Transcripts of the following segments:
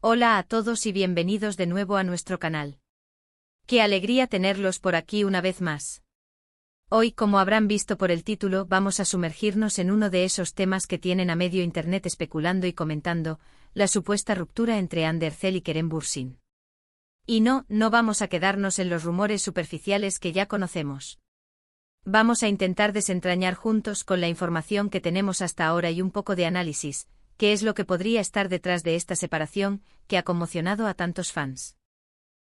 Hola a todos y bienvenidos de nuevo a nuestro canal. Qué alegría tenerlos por aquí una vez más. Hoy, como habrán visto por el título, vamos a sumergirnos en uno de esos temas que tienen a medio internet especulando y comentando, la supuesta ruptura entre Ander Cell y Kerem Bürsin. Y no vamos a quedarnos en los rumores superficiales que ya conocemos. Vamos a intentar desentrañar juntos con la información que tenemos hasta ahora y un poco de análisis, qué es lo que podría estar detrás de esta separación que ha conmocionado a tantos fans.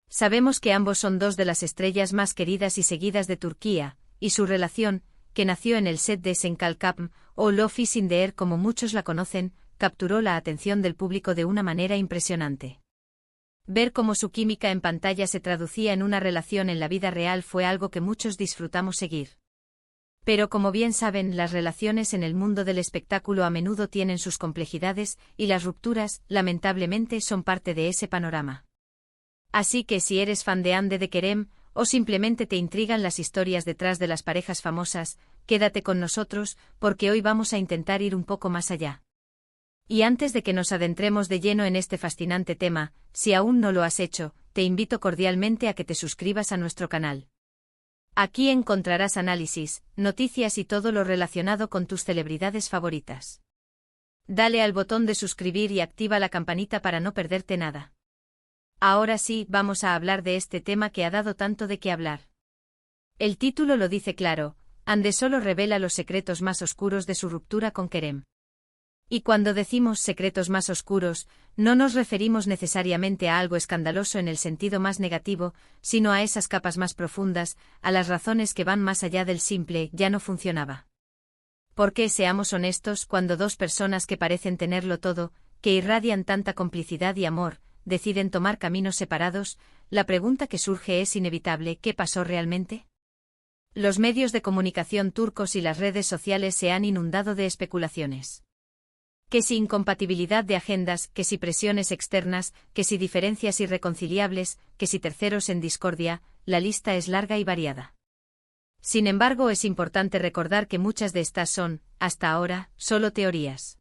Sabemos que ambos son dos de las estrellas más queridas y seguidas de Turquía, y su relación, que nació en el set de Senkalkapm, o Love is in the Air como muchos la conocen, capturó la atención del público de una manera impresionante. Ver cómo su química en pantalla se traducía en una relación en la vida real fue algo que muchos disfrutamos seguir. Pero como bien saben, las relaciones en el mundo del espectáculo a menudo tienen sus complejidades, y las rupturas, lamentablemente, son parte de ese panorama. Así que si eres fan de Hande de Kerem, o simplemente te intrigan las historias detrás de las parejas famosas, quédate con nosotros, porque hoy vamos a intentar ir un poco más allá. Y antes de que nos adentremos de lleno en este fascinante tema, si aún no lo has hecho, te invito cordialmente a que te suscribas a nuestro canal. Aquí encontrarás análisis, noticias y todo lo relacionado con tus celebridades favoritas. Dale al botón de suscribir y activa la campanita para no perderte nada. Ahora sí, vamos a hablar de este tema que ha dado tanto de qué hablar. El título lo dice claro, Hande solo revela los secretos más oscuros de su ruptura con Kerem. Y cuando decimos secretos más oscuros, no nos referimos necesariamente a algo escandaloso en el sentido más negativo, sino a esas capas más profundas, a las razones que van más allá del simple «ya no funcionaba». Porque, seamos honestos, cuando dos personas que parecen tenerlo todo, que irradian tanta complicidad y amor, deciden tomar caminos separados, la pregunta que surge es inevitable: ¿qué pasó realmente? Los medios de comunicación turcos y las redes sociales se han inundado de especulaciones. Que si incompatibilidad de agendas, que si presiones externas, que si diferencias irreconciliables, que si terceros en discordia, la lista es larga y variada. Sin embargo, es importante recordar que muchas de estas son, hasta ahora, solo teorías.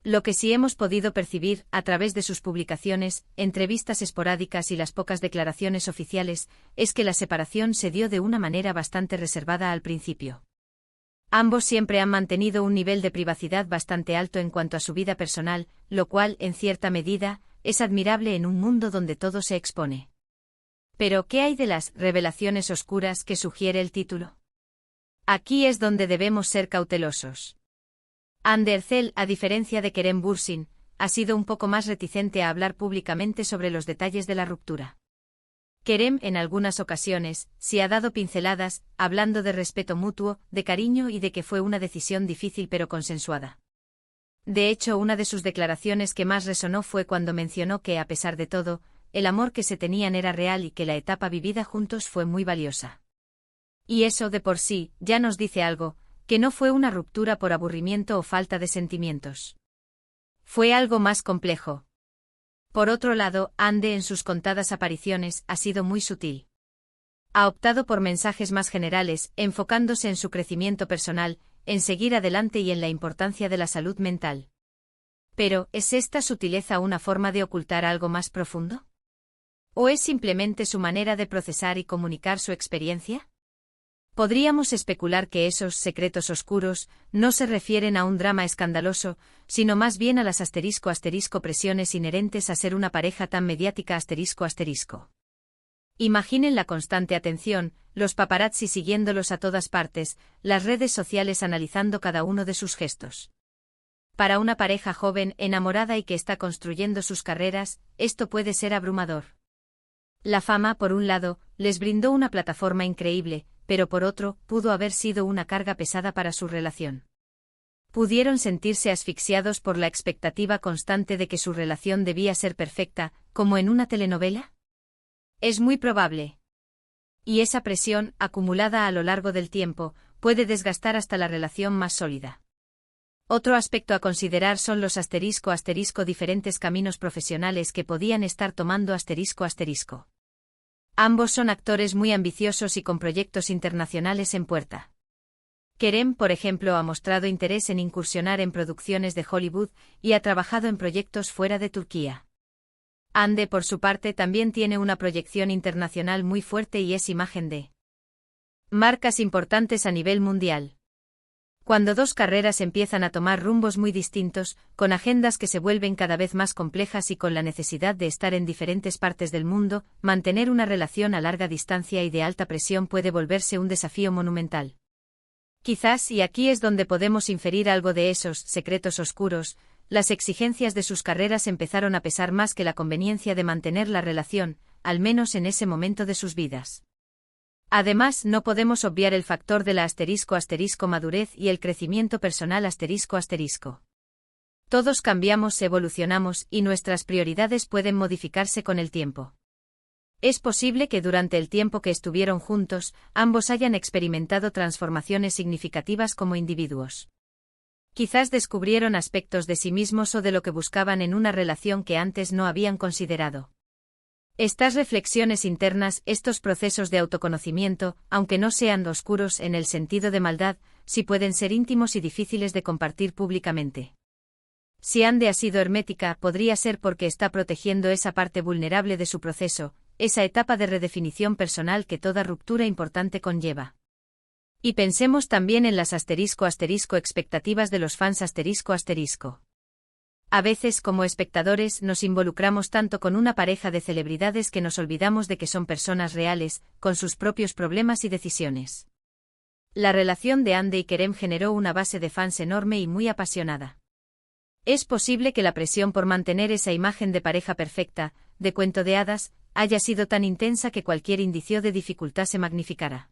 Lo que sí hemos podido percibir, a través de sus publicaciones, entrevistas esporádicas y las pocas declaraciones oficiales, es que la separación se dio de una manera bastante reservada al principio. Ambos siempre han mantenido un nivel de privacidad bastante alto en cuanto a su vida personal, lo cual, en cierta medida, es admirable en un mundo donde todo se expone. Pero, ¿qué hay de las revelaciones oscuras que sugiere el título? Aquí es donde debemos ser cautelosos. Ander Cell, a diferencia de Kerem Bürsin, ha sido un poco más reticente a hablar públicamente sobre los detalles de la ruptura. Kerem, en algunas ocasiones, sí ha dado pinceladas, hablando de respeto mutuo, de cariño y de que fue una decisión difícil pero consensuada. De hecho, una de sus declaraciones que más resonó fue cuando mencionó que, a pesar de todo, el amor que se tenían era real y que la etapa vivida juntos fue muy valiosa. Y eso, de por sí, ya nos dice algo, que no fue una ruptura por aburrimiento o falta de sentimientos. Fue algo más complejo. Por otro lado, Hande en sus contadas apariciones ha sido muy sutil. Ha optado por mensajes más generales, enfocándose en su crecimiento personal, en seguir adelante y en la importancia de la salud mental. Pero, ¿es esta sutileza una forma de ocultar algo más profundo? ¿O es simplemente su manera de procesar y comunicar su experiencia? Podríamos especular que esos secretos oscuros no se refieren a un drama escandaloso, sino más bien a las *** presiones inherentes a ser una pareja tan mediática ***. Imaginen la constante atención, los paparazzi siguiéndolos a todas partes, las redes sociales analizando cada uno de sus gestos. Para una pareja joven, enamorada y que está construyendo sus carreras, esto puede ser abrumador. La fama, por un lado, les brindó una plataforma increíble, pero por otro, pudo haber sido una carga pesada para su relación. Pudieron sentirse asfixiados por la expectativa constante de que su relación debía ser perfecta, como en una telenovela. Es muy probable. Y esa presión, acumulada a lo largo del tiempo, puede desgastar hasta la relación más sólida. Otro aspecto a considerar son los *** diferentes caminos profesionales que podían estar tomando ***. Ambos son actores muy ambiciosos y con proyectos internacionales en puerta. Kerem, por ejemplo, ha mostrado interés en incursionar en producciones de Hollywood y ha trabajado en proyectos fuera de Turquía. Ande, por su parte, también tiene una proyección internacional muy fuerte y es imagen de marcas importantes a nivel mundial. Cuando dos carreras empiezan a tomar rumbos muy distintos, con agendas que se vuelven cada vez más complejas y con la necesidad de estar en diferentes partes del mundo, mantener una relación a larga distancia y de alta presión puede volverse un desafío monumental. Quizás, y aquí es donde podemos inferir algo de esos secretos oscuros, las exigencias de sus carreras empezaron a pesar más que la conveniencia de mantener la relación, al menos en ese momento de sus vidas. Además, no podemos obviar el factor de la ** madurez y el crecimiento personal ***. Todos cambiamos, evolucionamos, y nuestras prioridades pueden modificarse con el tiempo. Es posible que durante el tiempo que estuvieron juntos, ambos hayan experimentado transformaciones significativas como individuos. Quizás descubrieron aspectos de sí mismos o de lo que buscaban en una relación que antes no habían considerado. Estas reflexiones internas, estos procesos de autoconocimiento, aunque no sean oscuros en el sentido de maldad, sí pueden ser íntimos y difíciles de compartir públicamente. Si Ande ha sido hermética, podría ser porque está protegiendo esa parte vulnerable de su proceso, esa etapa de redefinición personal que toda ruptura importante conlleva. Y pensemos también en las ** expectativas de los fans ***. A veces, como espectadores, nos involucramos tanto con una pareja de celebridades que nos olvidamos de que son personas reales, con sus propios problemas y decisiones. La relación de Ande y Kerem generó una base de fans enorme y muy apasionada. Es posible que la presión por mantener esa imagen de pareja perfecta, de cuento de hadas, haya sido tan intensa que cualquier indicio de dificultad se magnificara.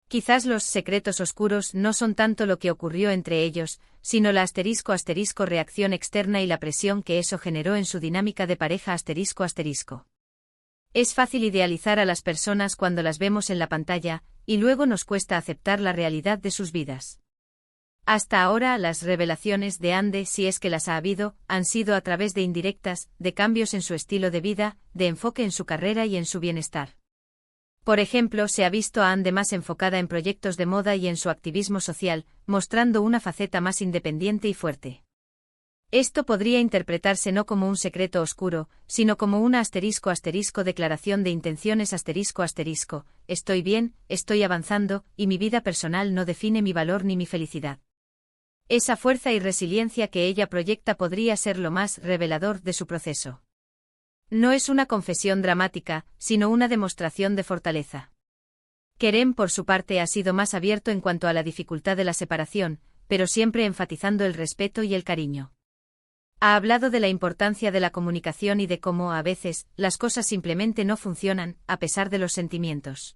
Quizás los secretos oscuros no son tanto lo que ocurrió entre ellos, sino la ** reacción externa y la presión que eso generó en su dinámica de pareja ***. Es fácil idealizar a las personas cuando las vemos en la pantalla, y luego nos cuesta aceptar la realidad de sus vidas. Hasta ahora, las revelaciones de Ande, si es que las ha habido, han sido a través de indirectas, de cambios en su estilo de vida, de enfoque en su carrera y en su bienestar. Por ejemplo, se ha visto a Ande más enfocada en proyectos de moda y en su activismo social, mostrando una faceta más independiente y fuerte. Esto podría interpretarse no como un secreto oscuro, sino como una ** declaración de intenciones ***. Estoy bien, estoy avanzando, y mi vida personal no define mi valor ni mi felicidad. Esa fuerza y resiliencia que ella proyecta podría ser lo más revelador de su proceso. No es una confesión dramática, sino una demostración de fortaleza. Kerem, por su parte, ha sido más abierto en cuanto a la dificultad de la separación, pero siempre enfatizando el respeto y el cariño. Ha hablado de la importancia de la comunicación y de cómo, a veces, las cosas simplemente no funcionan, a pesar de los sentimientos.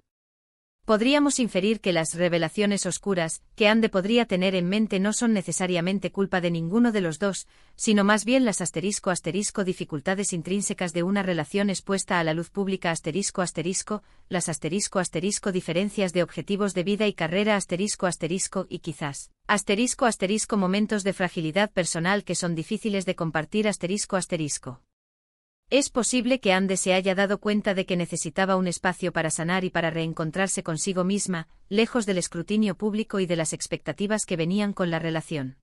Podríamos inferir que las revelaciones oscuras que Ande podría tener en mente no son necesariamente culpa de ninguno de los dos, sino más bien las ** dificultades intrínsecas de una relación expuesta a la luz pública ***, las ** diferencias de objetivos de vida y carrera ** y quizás ** momentos de fragilidad personal que son difíciles de compartir ***. Es posible que Ande se haya dado cuenta de que necesitaba un espacio para sanar y para reencontrarse consigo misma, lejos del escrutinio público y de las expectativas que venían con la relación.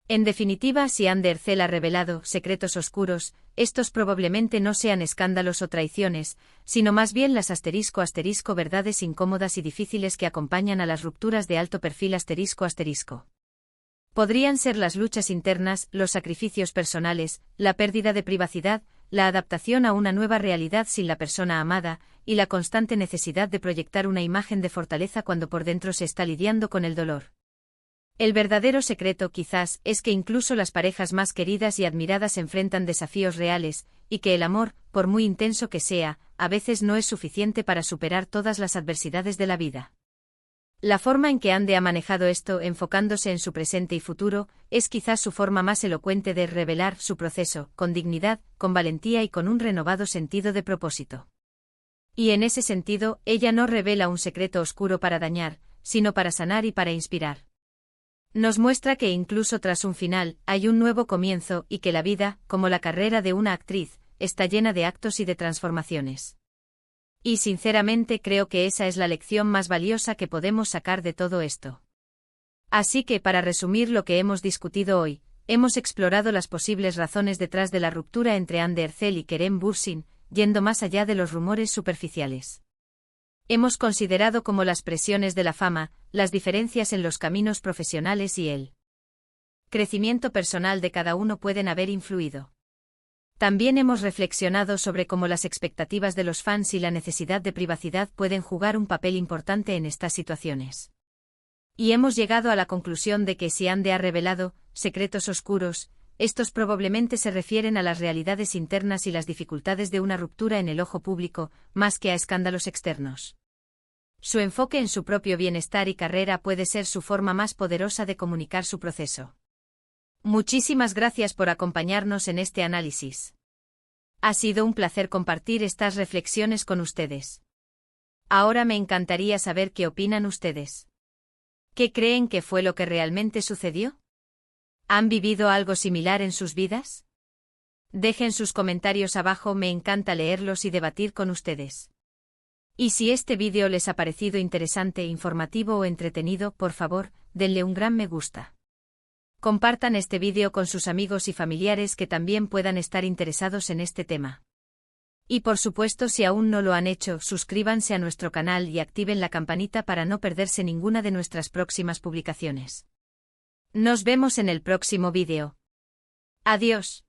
En definitiva, si Ande Ercel ha revelado secretos oscuros, estos probablemente no sean escándalos o traiciones, sino más bien las ** verdades incómodas y difíciles que acompañan a las rupturas de alto perfil ***. Podrían ser las luchas internas, los sacrificios personales, la pérdida de privacidad, la adaptación a una nueva realidad sin la persona amada, y la constante necesidad de proyectar una imagen de fortaleza cuando por dentro se está lidiando con el dolor. El verdadero secreto, quizás, es que incluso las parejas más queridas y admiradas enfrentan desafíos reales, y que el amor, por muy intenso que sea, a veces no es suficiente para superar todas las adversidades de la vida. La forma en que Ande ha manejado esto, enfocándose en su presente y futuro, es quizás su forma más elocuente de revelar su proceso, con dignidad, con valentía y con un renovado sentido de propósito. Y en ese sentido, ella no revela un secreto oscuro para dañar, sino para sanar y para inspirar. Nos muestra que incluso tras un final, hay un nuevo comienzo y que la vida, como la carrera de una actriz, está llena de actos y de transformaciones. Y sinceramente creo que esa es la lección más valiosa que podemos sacar de todo esto. Así que para resumir lo que hemos discutido hoy, Hemos explorado las posibles razones detrás de la ruptura entre Anne Ercel y Kerem Bürsin, yendo más allá de los rumores superficiales. Hemos considerado cómo las presiones de la fama, las diferencias en los caminos profesionales y el crecimiento personal de cada uno pueden haber influido. También hemos reflexionado sobre cómo las expectativas de los fans y la necesidad de privacidad pueden jugar un papel importante en estas situaciones. Y hemos llegado a la conclusión de que si Anne ha revelado secretos oscuros, estos probablemente se refieren a las realidades internas y las dificultades de una ruptura en el ojo público, más que a escándalos externos. Su enfoque en su propio bienestar y carrera puede ser su forma más poderosa de comunicar su proceso. Muchísimas gracias por acompañarnos en este análisis. Ha sido un placer compartir estas reflexiones con ustedes. Ahora me encantaría saber qué opinan ustedes. ¿Qué creen que fue lo que realmente sucedió? ¿Han vivido algo similar en sus vidas? Dejen sus comentarios abajo, me encanta leerlos y debatir con ustedes. Y si este vídeo les ha parecido interesante, informativo o entretenido, por favor, denle un gran me gusta. Compartan este vídeo con sus amigos y familiares que también puedan estar interesados en este tema. Y por supuesto, si aún no lo han hecho, suscríbanse a nuestro canal y activen la campanita para no perderse ninguna de nuestras próximas publicaciones. Nos vemos en el próximo vídeo. Adiós.